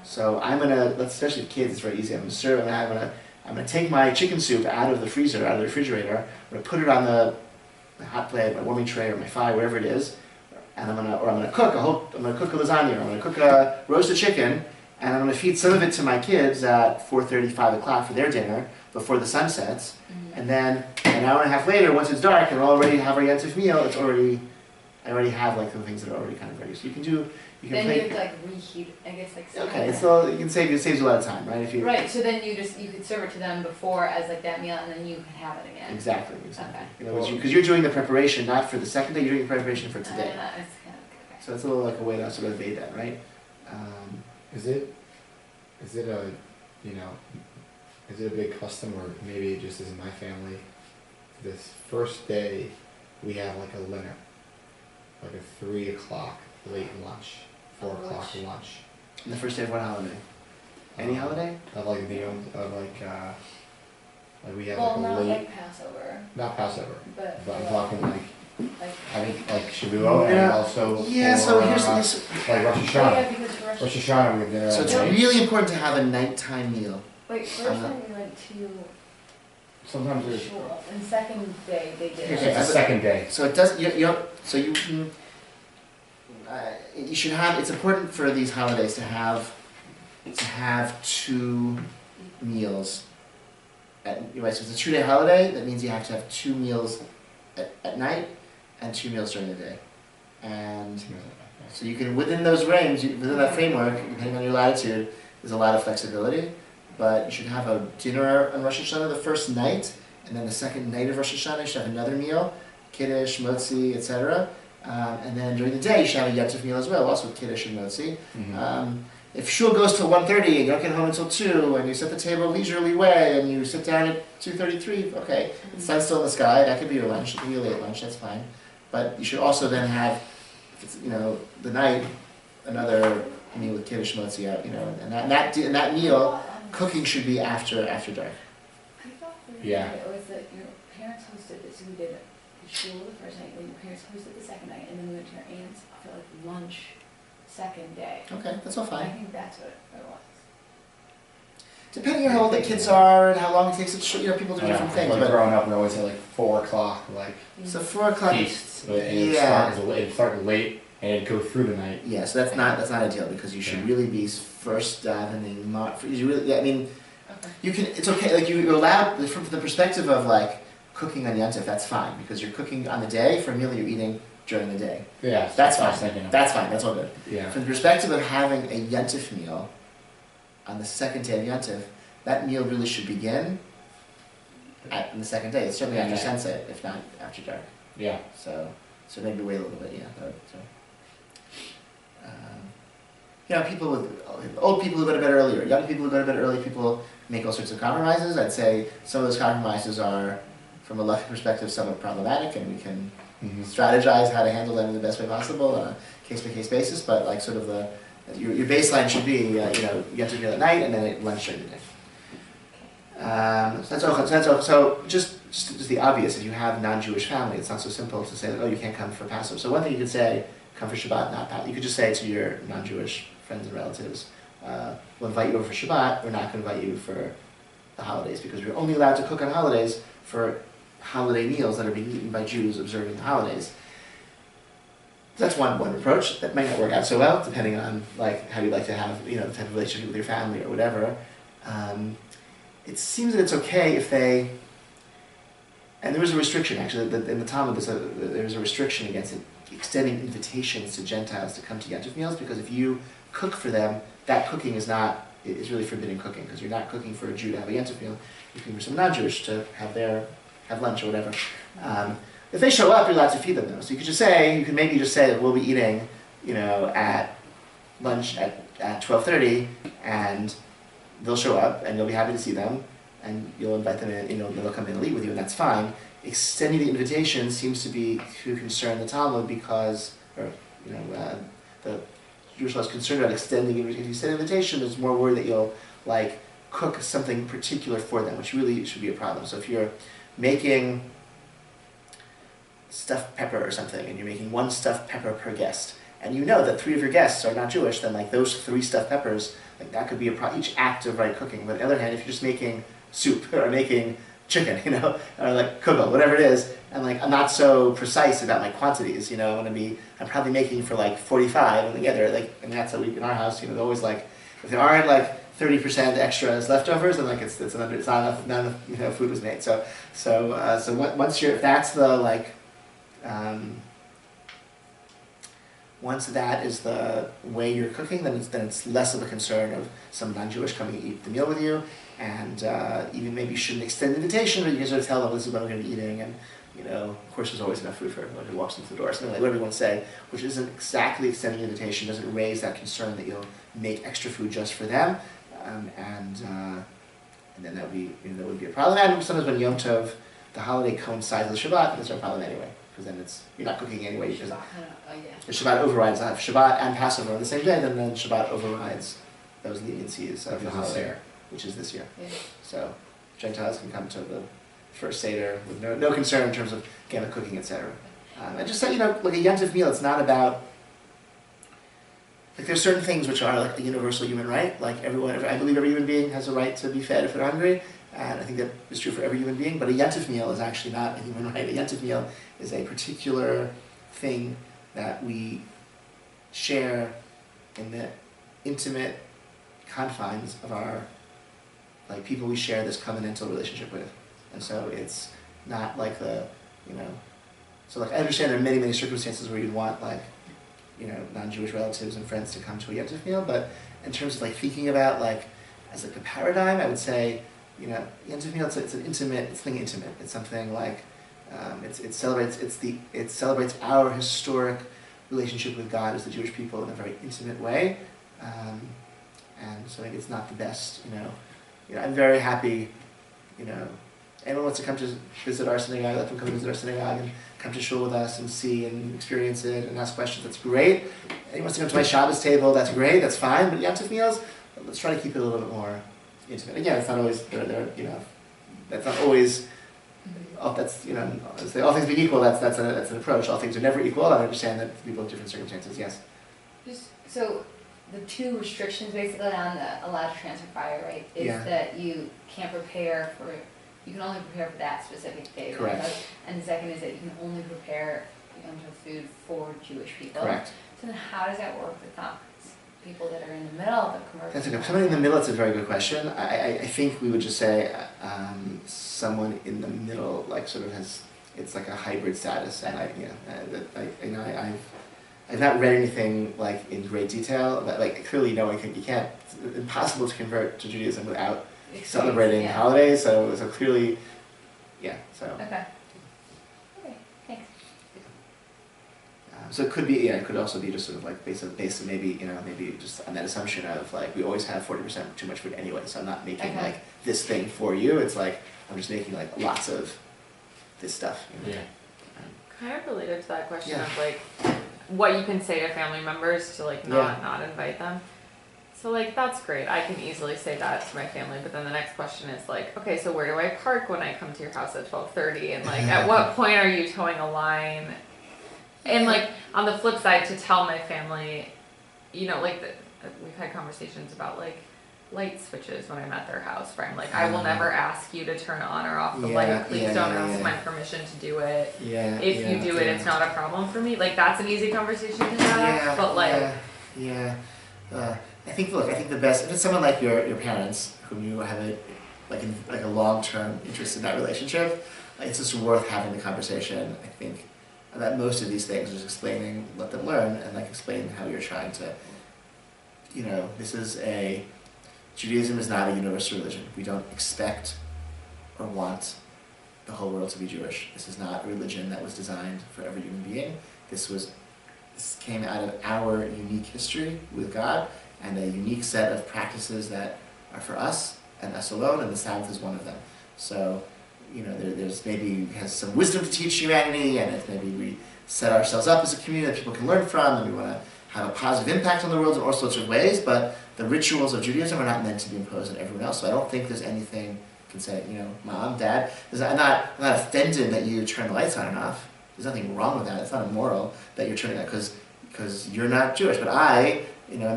So I'm gonna, especially with kids, it's very easy. I'm gonna take my chicken soup out of the freezer, out of the refrigerator. I'm gonna put it on the hot plate, my warming tray, or my fire, whatever it is, and I'm gonna cook a lasagna, or I'm gonna cook roast a chicken, and I'm gonna feed some of it to my kids at 4:30, 5 o'clock for their dinner before the sun sets, and then an hour and a half later, once it's dark and we already have our Yom Tov meal, I already have the things that are already kind of ready. So you can do. Then you have to reheat, I guess Okay, so it saves you a lot of time, right? Right, so then you could serve it to them before as that meal, and then you can have it again. Exactly. Okay. Because you're doing the preparation not for the second day, you're doing the preparation for today. Okay. So it's a little a way to sort of evade that, right? Is it a big custom, or maybe it just is in my family? This first day, we have a limit, a 3 o'clock late lunch, 4 o'clock lunch. And the first day of what holiday? Any holiday? Of we have not late. Passover. Not Passover, But I'm talking I think Shavuot Yeah. and also Yeah. for, So here's this. Rosh Oh, Hashanah. yeah, because for Rosh Hashanah we have dinner. So it's at night. really important to have a nighttime meal. Wait, first time we went to Sometimes there's. shul, and second day they did. Okay, It's the second day. So it does. So you should have. It's important for these holidays to have 2 meals. Right, so it's a 2-day holiday. That means you have to have 2 meals at night and 2 meals during the day. And so you can, within those range, within that framework, depending on your latitude, there's a lot of flexibility. But you should have a dinner on Rosh Hashanah the first night, and then the second night of Rosh Hashanah you should have another meal, kiddush, motzi, etc. And then during the day you should have a yontif meal as well, also with kiddush and motzi. If shul goes till 1:30 and you don't get home until 2, and you set the table leisurely way, and you sit down at 2:33, okay, the sun's still in the sky, that could be your lunch, it could be your late lunch, that's fine. But you should also then have, if it's, the night, another meal with kiddush motzi out, and that meal, cooking should be after dark. I thought it was that your parents hosted this, we did the shul the first night, then your parents hosted the second night, and then we went to your aunt's for like lunch second day. Okay, that's all I fine. think that's what it was. Depending on how old the kids are and how long it takes to, people do different things. Like But growing up, we always had like 4 o'clock, like so 4 o'clock. feasts, but Yeah. it started late and it'd go through the night. Yeah, so that's not ideal because you should Yeah. really be first davening. You really, I mean, Okay. you can. It's okay. Like you're allowed from the perspective of like cooking on Yontif. That's fine because you're cooking on the day for a meal you're eating during the day. Yeah, That's what I was fine. thinking of. That's fine. That's all good. Yeah. From the perspective of having a Yontif meal on the second day of Yontif, that meal really should begin on the second day. It's certainly after Yeah. sunset, if not after dark. Yeah. So maybe wait a little bit, yeah. People old people who go to bed early or young people who go to bed early, people make all sorts of compromises. I'd say some of those compromises are, from a luck perspective, somewhat problematic, and we can strategize how to handle them in the best way possible on a case-by-case basis. But like sort of your baseline should be, you have to meal at night and then at lunch during the day. So just the obvious, if you have a non-Jewish family, it's not so simple to say, oh, you can't come for Passover. So one thing you could say, come for Shabbat, not Passover. You could just say to your non-Jewish friends and relatives, we'll invite you over for Shabbat, we're not going to invite you for the holidays, because we're only allowed to cook on holidays for holiday meals that are being eaten by Jews observing the holidays. That's one approach. That might not work out so well, depending on like how you like to have, the type of relationship with your family or whatever. It seems that it's okay if they, and there is a restriction actually, in the Talmud there's a restriction against extending invitations to Gentiles to come to Yontif meals, because if you cook for them, that cooking is really forbidden cooking, because you're not cooking for a Jew to have a Yontif meal, you're cooking for some non-Jewish to have lunch or whatever. If they show up, you're allowed to feed them though. So you can maybe just say that we'll be eating, at lunch at 12:30, and they'll show up, and you'll be happy to see them, and you'll invite them in, they'll come in and eat with you, and that's fine. Extending the invitation seems to be to concern the Talmud because, the Jewish law is concerned about extending invitation. If you send an invitation, there's more worry that you'll, cook something particular for them, which really should be a problem. So if you're making stuffed pepper or something, and you're making 1 stuffed pepper per guest, and you know that 3 of your guests are not Jewish, then those 3 stuffed peppers, that could be each act of right cooking. But on the other hand, if you're just making soup or making chicken, or kugel, whatever it is, and I'm not so precise about my quantities, I'm probably making for 45, and they're and that's how we in our house, they're always if there aren't 30% extras leftovers, then it's not enough food was made. So once if that's the once that is the way you're cooking, then it's less of a concern of some non-Jewish coming to eat the meal with you, and even maybe you shouldn't extend the invitation, but you can sort of tell them this is what I'm going to be eating, and of course there's always enough food for everyone who walks into the door, something whatever you want to say, which isn't exactly extending the invitation, doesn't raise that concern that you'll make extra food just for them, and then that would be a problem. And sometimes when Yom Tov, the holiday coincides with Shabbat, that's no problem anyway, because then you're not cooking anyway. Because the Shabbat overrides. If Shabbat and Passover on the same day, then Shabbat overrides those leniencies of the holiday, which is this year. Yeah. So Gentiles can come to the first Seder with no concern in terms of cooking, etc. And just a Yontif meal, it's not about. There's certain things which are a universal human right. I believe every human being has a right to be fed if they're hungry, and I think that is true for every human being. But a Yontif meal is actually not a human right. A Yontif meal is a particular thing that we share in the intimate confines of our, like, people we share this covenantal relationship with. And so it's not like the, you know, so like I understand there are many, many circumstances where you'd want, like, you know, non-Jewish relatives and friends to come to a Yom Tov meal, but in terms of like thinking about like as like a paradigm, I would say, you know, Yom Tov meal, it's an intimate, it's something intimate. It's something like it celebrates our historic relationship with God as the Jewish people in a very intimate way, and so maybe it's not the best. You know, I'm very happy. You know, anyone wants to come to visit our synagogue, let them come visit our synagogue and come to shul with us and see and experience it and ask questions. That's great. Anyone wants to come to my Shabbos table, that's great. That's fine. But Yom Tov meals, let's try to keep it a little bit more intimate. Again, it's not always you know, that's not always. That's, you know, say all things being equal. That's an approach. All things are never equal. I understand that people have different circumstances. Yes. Just so the two restrictions basically on the allowed to transfer fire, right? Is that you can't prepare for. You can only prepare for that specific day. Correct. Right? And the second is that you can only prepare food for Jewish people. Correct. So then, how does that work with people that are in the middle of the commercial? That's okay. Somebody in the middle, it's a very good question. I think we would just say someone in the middle, like, sort of has, it's like a hybrid status, and I've not read anything like in great detail, but like clearly you can't, it's impossible to convert to Judaism without celebrating holidays. So clearly, so. Okay. Okay. Thanks. So it could be, it could also be just sort of like based on maybe, maybe just on that assumption of like, we always have 40% too much food anyway, so I'm not making like this thing for you, it's like, I'm just making like lots of this stuff. Yeah. Kind of related to that question of like, what you can say to family members to like not invite them. So like, that's great, I can easily say that to my family, but then the next question is like, okay, so where do I park when I come to your house at 12:30, and like, at what point are you towing a line? And like, on the flip side, to tell my family, like, we've had conversations about like light switches when I'm at their house, where I'm like, I will never ask you to turn on or off the light, please don't ask my permission to do it. If you do it, it's not a problem for me. Like, that's an easy conversation to have, but like... I think the best, if it's someone like your parents, whom you have a long-term interest in that relationship, it's just worth having the conversation, I think, about most of these things, just explaining, let them learn, and like explain how you're trying to, Judaism is not a universal religion. We don't expect or want the whole world to be Jewish. This is not a religion that was designed for every human being. This came out of our unique history with God, and a unique set of practices that are for us and us alone, and the Sabbath is one of them. So, there's maybe has some wisdom to teach humanity, and it's maybe we set ourselves up as a community that people can learn from, and we want to have a positive impact on the world in all sorts of ways, but the rituals of Judaism are not meant to be imposed on everyone else. So I don't think there's anything you can say, Mom, Dad, I'm not offended that you turn the lights on and off. There's nothing wrong with that. It's not immoral that you're turning that because you're not Jewish, but I'm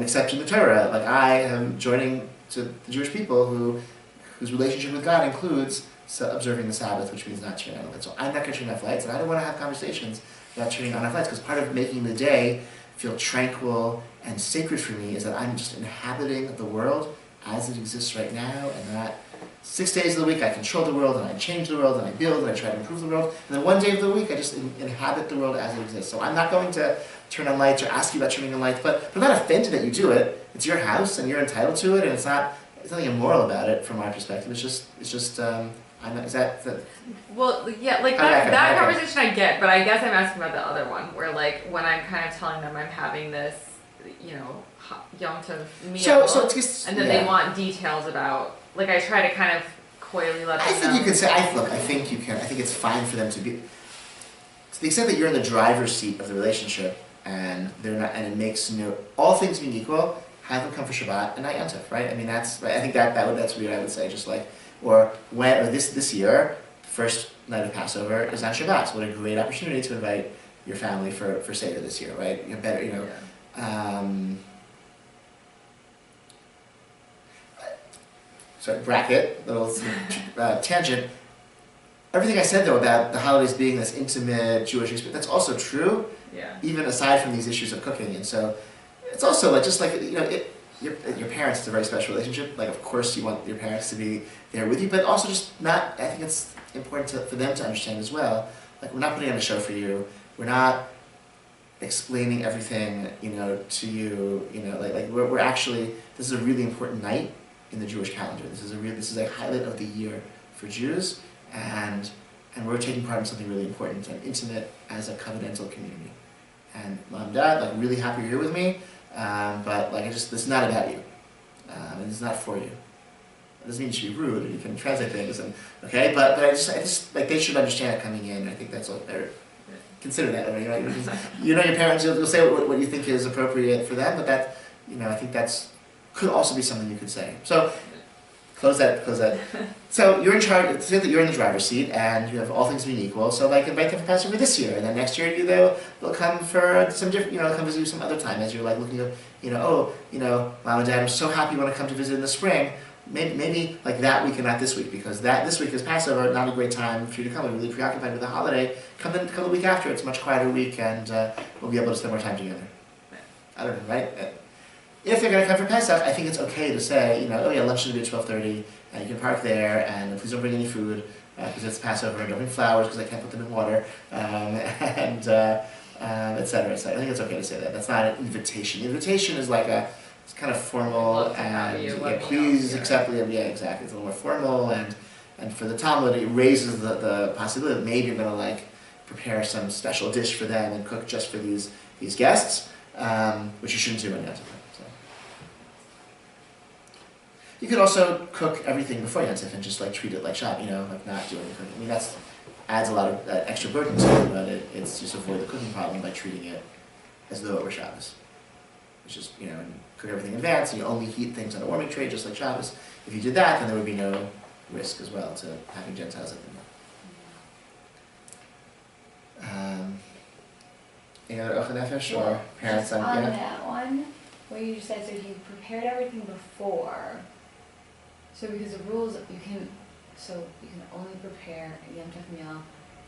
accepting the Torah. Like, I am joining to the Jewish people whose relationship with God includes observing the Sabbath, which means not turning on the lights. So I'm not going to turn off lights, and I don't want to have conversations about turning on off lights, because part of making the day feel tranquil and sacred for me is that I'm just inhabiting the world as it exists right now, and that 6 days of the week I control the world, and I change the world, and I build, and I try to improve the world, and then 1 day of the week I just inhabit the world as it exists. So I'm not going to turn on lights or ask you about turning on lights, but I'm not offended that you do it. It's your house, and you're entitled to it, and there's nothing immoral about it from our perspective. It's just Well, yeah, like that conversation I get, but I guess I'm asking about the other one, where like, when I'm kind of telling them I'm having this, Yom Tov meal, and then they want details about, like, I try to kind of coyly let them know. I think you can say, I think you can. I think it's fine for them to be, to the extent that you're in the driver's seat of the relationship, and they're not, and it makes all things being equal, have them come for Shabbat and not Yom Tov, right? I mean, that's right. I think that's what I would say, just like, or this year, the first night of Passover is on Shabbat. So what a great opportunity to invite your family for Seder this year, right? Sorry, bracket, little tangent. Everything I said though about the holidays being this intimate Jewish experience, that's also true. Yeah. even aside from these issues of cooking. And so it's also like, just like, you know, your parents, it's a very special relationship. Like, of course you want your parents to be there with you, but also just not, I think it's important for them to understand as well, like, we're not putting on a show for you, we're not explaining everything, you know, to you, you know, like we're actually, this is a really important night in the Jewish calendar. This is a highlight of the year for Jews, and we're taking part in something really important and intimate as a covenantal community. And Mom, Dad, like, really happy you're here with me, but like, this is not about you, and it's not for you. It doesn't mean you should be rude, or you can translate things, and okay, but I just like, they should understand it coming in. I think that's all. Consider that. I mean, you know your parents. You'll say what you think is appropriate for them, but that, you know, I think that's could also be something you could say. So close that. So you're in charge. Say that you're in the driver's seat, and you have all things being equal. So like, invite them for Passover this year, and then next year they'll come for some different. You know, come visit you some other time as you're like looking at, you know, oh, you know, Mom and Dad, I'm so happy you want to come to visit in the spring. Maybe like that week and not this week, because this week is Passover, not a great time for you to come. We're really preoccupied with the holiday. Come the week after. It's a much quieter week, and we'll be able to spend more time together. I don't know, right? If they're going to come for Pesach, I think it's okay to say, you know, oh yeah, lunch is going to be at 12:30, and you can park there, and please don't bring any food, because it's Passover, and don't bring flowers, because I can't put them in water, and et cetera, et cetera. I think it's okay to say that. That's not an invitation. The invitation is like it's kind of formal, and yeah, please accept it. Yeah, exactly. It's a little more formal, and for the Talmud, it raises the possibility that maybe you're going to like prepare some special dish for them and cook just for these guests, which you shouldn't do on Yom Tov. So. You could also cook everything before Yom Tov and just like treat it like Shabbat, you know, like not doing the cooking. I mean, that's adds a lot of extra burden to it, but it's just avoid the cooking problem by treating it as though it were Shabbos. Which is, you know, and cook everything in advance, and you only heat things on a warming tray, just like Shabbos. If you did that, then there would be no risk as well to having Gentiles at the meal. Any other Ocha Nefesh or parents? Just on that one, where you just said, so you prepared everything before. So because the rules, you can only prepare a Yom Tov meal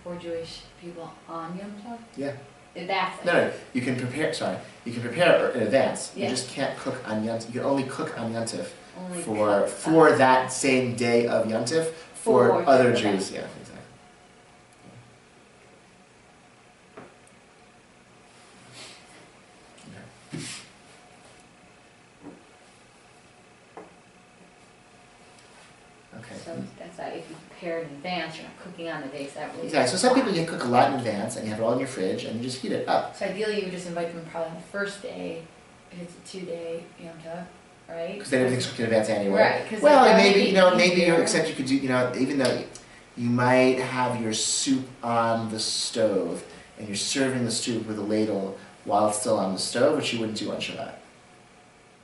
for Jewish people on Yom Tov? Yeah. That's No, you can prepare. Sorry, you can prepare in advance. Yeah. You just can't cook on Yom Tov. You can only cook on Yom Tov only for that same day of Yom Tov for other Jews. Yeah, exactly. Okay. Okay. So that's that. If you prepare in advance, you're not cooking on the day. So that really Exactly. So some people you cook a lot in advance and you have it all in your fridge and you just heat it up. So ideally, you would just invite them probably on the first day, if it's a 2-day Yom Tov, right? Because then everything's cooked in advance anyway. Right. 'Cause Well, that and would maybe make it maybe easier. except you could do, you know, even though you might have your soup on the stove and you're serving the soup with a ladle while it's still on the stove, which you wouldn't do on Shabbat.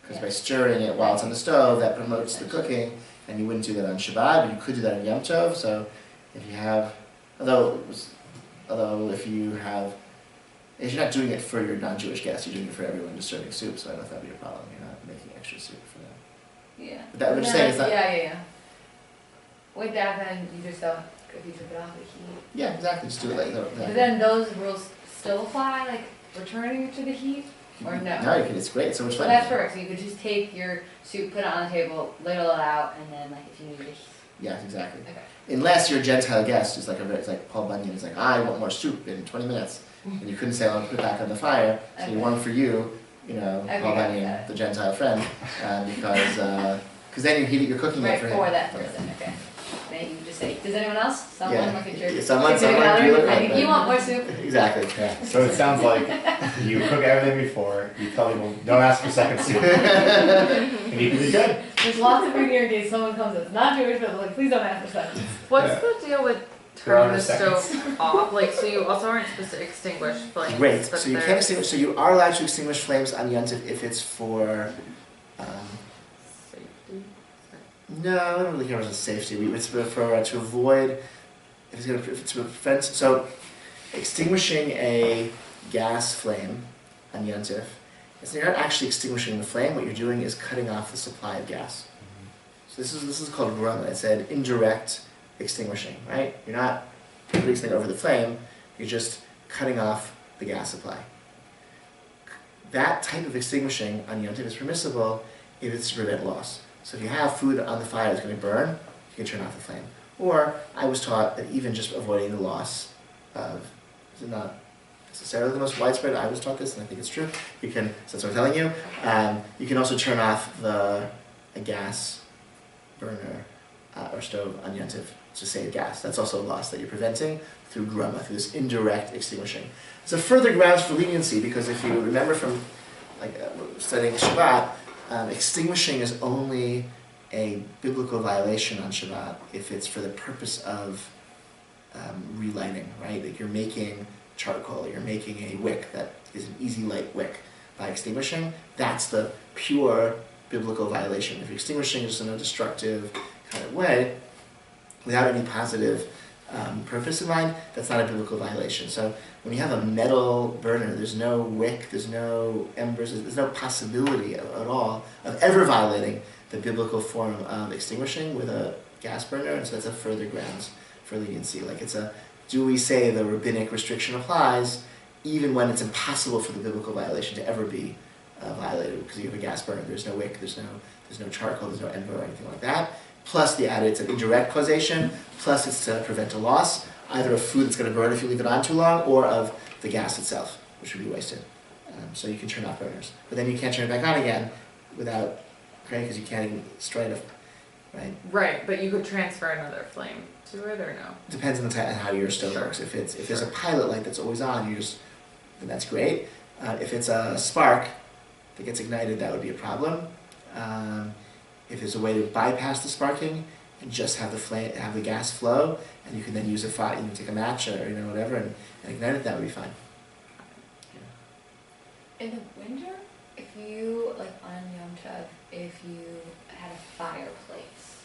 Because by stirring it while it's on the stove, that promotes the cooking, and you wouldn't do that on Shabbat, but you could do that on Yom Tov. So if you have, although if you're not doing it for your non-Jewish guests, you're doing it for everyone, just serving soup. So I don't know if that'd be a problem. You're not making extra soup for them. Yeah. But that would say it's not. Yeah. With that, then you just don't, if you took it off the heat. Yeah, exactly. Just do it like that. But then those rules still apply, like returning it to the heat, or no? No, you can. It's great. It's so much So fun. that's perfect. So you could just take your soup, put it on the table, ladle it out, and then like if you needed to. Yeah, exactly. Okay. Unless you're a Gentile guest, it's like Paul Bunyan. It's like, I want more soup in 20 minutes, and you couldn't say, I'll put it back on the fire. So you want for you, you know, Okay, Paul got Bunyan, it. the Gentile friend, because then you're cooking Right, it for him. for that person. Okay. Then you just say, does anyone else? Someone Yeah. like a church. Someone, You want more soup? Exactly. Yeah, so it sounds like you cook everything before, you tell people, don't ask for second soup. And you can be good. There's lots of food here in case someone comes that's not Jewish, but like, please don't ask for seconds. What's the deal with There are turning the seconds. stove off? Like, so you also aren't supposed to extinguish flames. Great. but So you there's- can't extinguish. So you are allowed to extinguish flames on Yom Tov if it's for. Safety. No, I don't really care about the safety. It's for to avoid if it's to prevent. So extinguishing a gas flame on Yom Tov, you're not actually extinguishing the flame. What you're doing is cutting off the supply of gas. So this is called grama. It said indirect extinguishing. Right? You're not putting something over the flame. You're just cutting off the gas supply. That type of extinguishing on Yom Tov is permissible if it's to prevent loss. So if you have food on the fire that's going to burn, you can turn off the flame. Or I was taught that even just avoiding the loss of, this is not necessarily the most widespread, I was taught this and I think it's true, you can, so that's what I'm telling you, you can also turn off a gas burner or stove on Yom Tov to save gas. That's also a loss that you're preventing through grama, through this indirect extinguishing. So further grounds for leniency, because if you remember from studying Shabbat, extinguishing is only a biblical violation on Shabbat if it's for the purpose of relighting, right? Like you're making charcoal, you're making a wick that is an easy light wick. By extinguishing, that's the pure biblical violation. If you're extinguishing just in a destructive kind of way, without any positive purpose in mind, that's not a biblical violation. So when you have a metal burner, there's no wick, there's no embers, there's no possibility at all of ever violating the biblical form of extinguishing with a gas burner, and so that's a further grounds for leniency. Like do we say the rabbinic restriction applies even when it's impossible for the biblical violation to ever be violated because you have a gas burner, there's no wick, there's no charcoal, there's no ember or anything like that. Plus the added, it's an indirect causation, plus it's to prevent a loss, either of food that's going to burn if you leave it on too long, or of the gas itself, which would be wasted. So you can turn off burners. But then you can't turn it back on again without, right, because you can't even straight it, right? Right, but you could transfer another flame to it or no? Depends on how your stove works. If there's a pilot light that's always on, then that's great. If it's a spark that gets ignited, that would be a problem. If there's a way to bypass the sparking and just have the gas flow, and you can then use a fire, you can take a match or whatever and ignite it, that would be fine. In the winter, if you, on Yom Tov, if you had a fireplace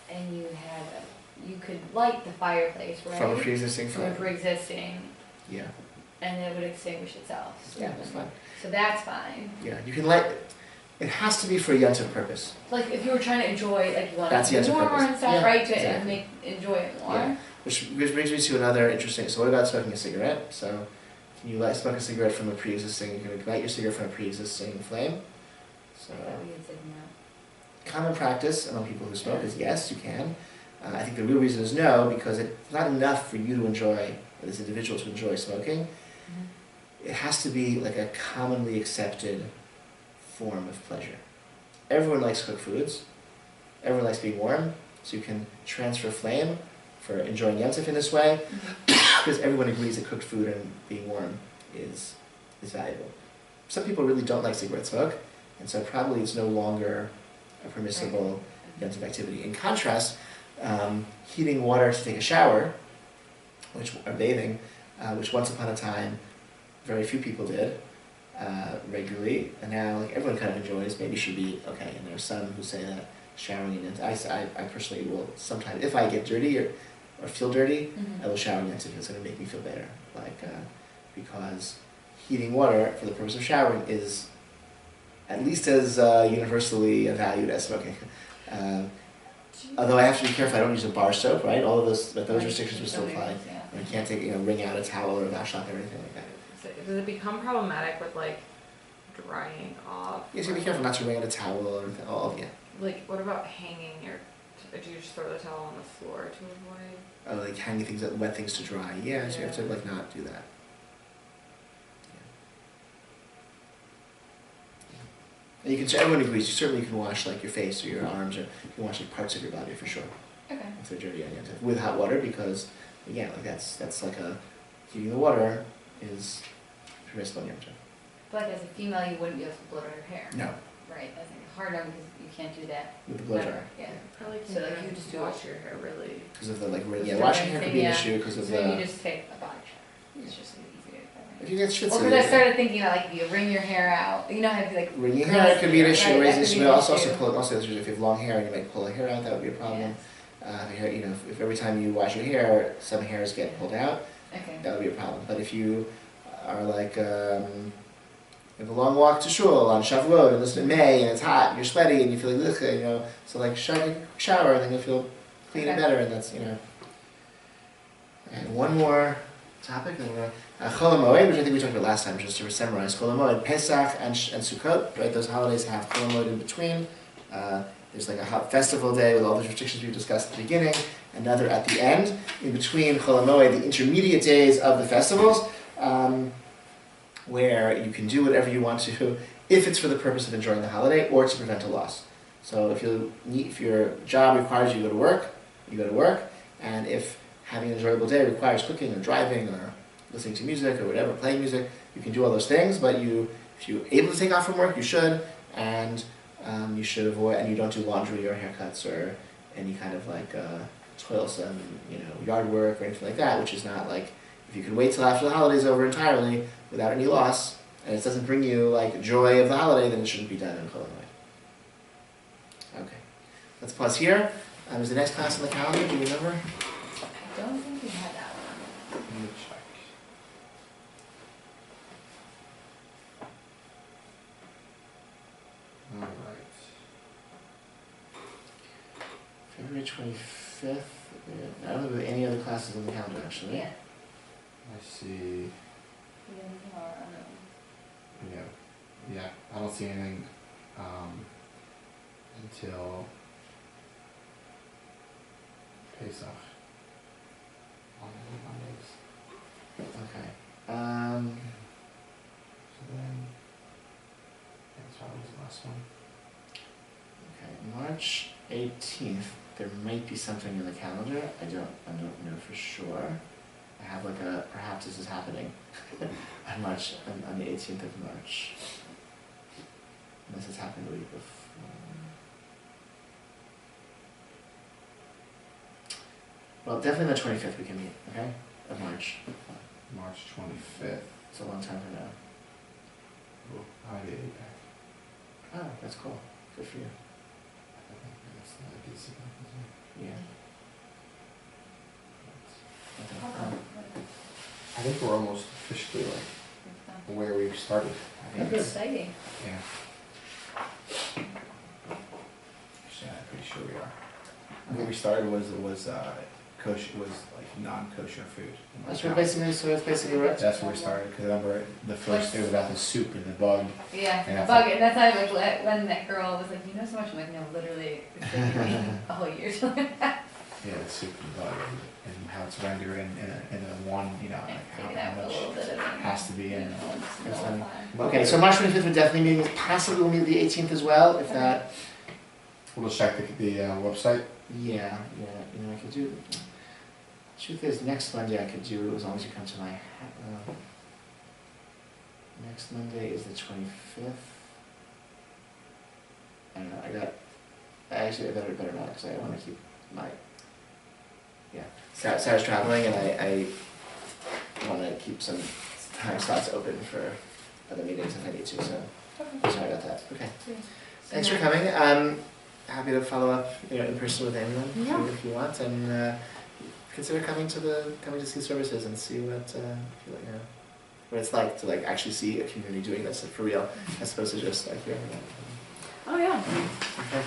and you could light the fireplace, right? From a pre-existing From fire. a pre-existing, Yeah. and it would extinguish itself. Yeah, that's fine. So that's fine. Yeah, you can light. It has to be for a Yom Tov purpose. Like if you were trying to enjoy, you want That's to Yom be Tov warmer purpose. and stuff, Yeah, right? To exactly. enjoy it more. Yeah. Which brings me to another interesting. So what about smoking a cigarette? So can you smoke a cigarette from a pre-existing? You can ignite your cigarette from a pre-existing flame. So That we had said no. common practice among people who smoke is yes, you can. I think the real reason is no, because it's not enough for you to enjoy, as an individual, to enjoy smoking. Mm-hmm. It has to be like a commonly accepted form of pleasure. Everyone likes cooked foods. Everyone likes being warm, so you can transfer flame for enjoying Yom Tov in this way, because everyone agrees that cooked food and being warm is valuable. Some people really don't like cigarette smoke, and so probably it's no longer a permissible Yom Tov activity. In contrast, heating water to take a shower, or bathing, which once upon a time very few people did regularly, and now everyone kind of enjoys, maybe should be okay. And there are some who say that showering in it, I personally will sometimes, if I get dirty or feel dirty, I will shower in it if it's going to make me feel better. Because heating water for the purpose of showering is at least as universally valued as smoking. Although I have to be careful, I don't use a bar soap, right? All of those restrictions would still apply. Yeah. I can't take, wring out a towel or a washcloth or anything like that. So does it become problematic with drying off? You have to be careful not to wring out a towel or anything. What about hanging do you just throw the towel on the floor to avoid? Hanging things, wet things to dry. Yeah, so you have to not do that. And everyone agrees. You certainly can wash your face or your arms, or you can wash parts of your body for sure Okay. if they're dirty with hot water, because again, that's heating the water is permissible on Yom Tov. But as a female, you wouldn't be able to blow dry your hair. No, Right. I think it's hard on because you can't do that. with the blow dryer. Yeah. Probably So, you just do wash your hair really. Because of the Just washing hair could be an yeah. issue because of So then you the. just take a body shower. It's just easier. If you get shits Well, because I started thinking about if you wring your hair out, how you wringing your hair could be an issue. Right, that Raising could be smell. an Also, issue. if you have long hair and you might pull a hair out, that would be a problem. Yeah. If every time you wash your hair, some hairs get pulled out, Okay. that would be a problem. But if you are you have a long walk to shul on Shavuot and it's in May and it's hot and you're sweaty and you feel so shower and then you'll feel clean and Okay. better, and that's And one more topic, and Chol HaMoed, which I think we talked about last time, just to summarize. Chol HaMoed, Pesach and Sukkot, right? Those holidays have Chol HaMoed in between. There's like a hot festival day with all those restrictions we've discussed at the beginning, another at the end. In between Chol HaMoed, the intermediate days of the festivals, where you can do whatever you want to, if it's for the purpose of enjoying the holiday or to prevent a loss. So if your job requires you to go to work, you go to work, and if having an enjoyable day requires cooking or driving or listening to music or whatever, playing music, you can do all those things, but if you're able to take off from work, you should, and you should avoid, and you don't do laundry or haircuts or any kind of like toilsome, yard work or anything like that, which is not like, if you can wait till after the holiday's over entirely without any loss, and it doesn't bring you like joy of the holiday, then it shouldn't be done in Chol HaMoed. Okay, let's pause here. Is the next class on the calendar? Do you remember? I don't think we had that one. Let me check. All right. February 25th. I don't think we have any other classes on the calendar actually. Yeah. I see. Yeah, I don't see anything until Pesach on Mondays. Okay. So then, that's probably the last one. Okay. March 18th. There might be something in the calendar. I don't know for sure. I have like perhaps this is happening on the 18th of March. Unless it's happened the week before. Well, definitely on the 25th we can meet, okay? Of March. March 25th. It's a long time from now. Cool. I'll be back. Oh, that's cool. Good for you. I think that's not a good signal, isn't it? Yeah. I think we're almost officially like where we started. I think That's it's, exciting. yeah. Actually, I'm pretty sure we are. Where we started was kosher, was like non-kosher food. That's where basically right. That's where we started, because I remember the first, it was about the soup and the bug. Yeah, And bug. And that's how I was when that girl was like, so much. I'm like, no, literally, it's taken me a whole year to learn that. Yeah, the soup and the bug, and how it's rendered in a one, like how much has to be in. That's funny. Okay, so March 25th would definitely mean, possibly we'll meet the 18th as well, if that. We'll just check the website. Yeah, I could do. Truth is, next Monday I could do, as long as you come to my. Next Monday is the 25th. I don't know. I better not, because I want to keep my. Yeah, Sarah's traveling, and I want to keep some time slots open for other meetings if I need to. So sorry about that. Okay. Thanks for coming. Happy to follow up, in person with anyone if you want, and consider coming to see services and see what it's like to like actually see a community doing this for real, as opposed to just like hearing about it. Oh yeah. Okay.